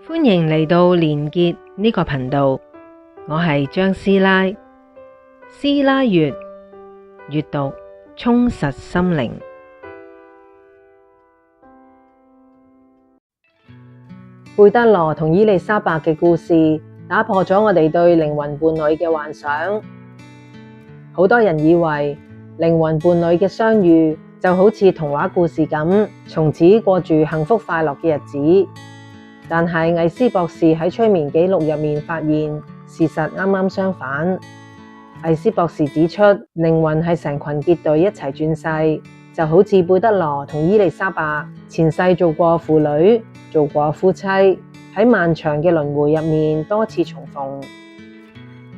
歡迎嚟到連結呢個頻道，我係張師奶。師奶閱閱讀充實心靈。貝德羅同伊麗莎白嘅故事打破咗我哋對靈魂伴侶嘅幻想。好多人以為靈魂伴侶嘅相遇就好似童話故事咁，從此過住幸福快樂嘅日子。但係魏斯博士喺催眠記錄入面發現，事實啱啱相反。魏斯博士指出，靈魂係成群結隊一齊轉世，就好似貝德羅同伊麗莎白前世做過父女，做過夫妻，喺漫長嘅輪迴入面多次重逢。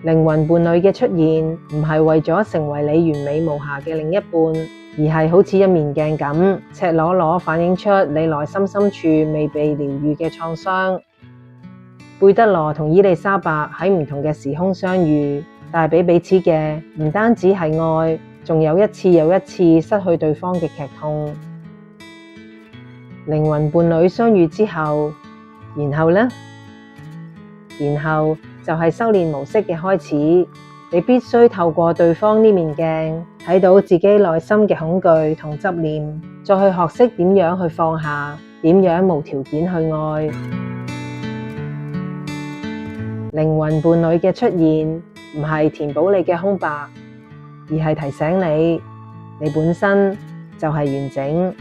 靈魂伴侶嘅出現唔係為咗成為你完美無瑕嘅另一半，而係好似一面鏡咁，赤裸裸反映出你內心深處未被療癒嘅創傷。貝德羅同伊麗莎白喺唔同嘅時空相遇，帶俾彼此嘅唔單止係愛，仲有一次又一次失去對方嘅劇痛。靈魂伴侶相遇之後，然後呢？然後就係修煉模式嘅開始。你必須透過對方呢面鏡，睇到自己內心嘅恐懼同執念，再去學識點樣去放下，點樣無條件去愛。靈魂伴侶嘅出現唔係填補你嘅空白，而係提醒你，你本身就係完整。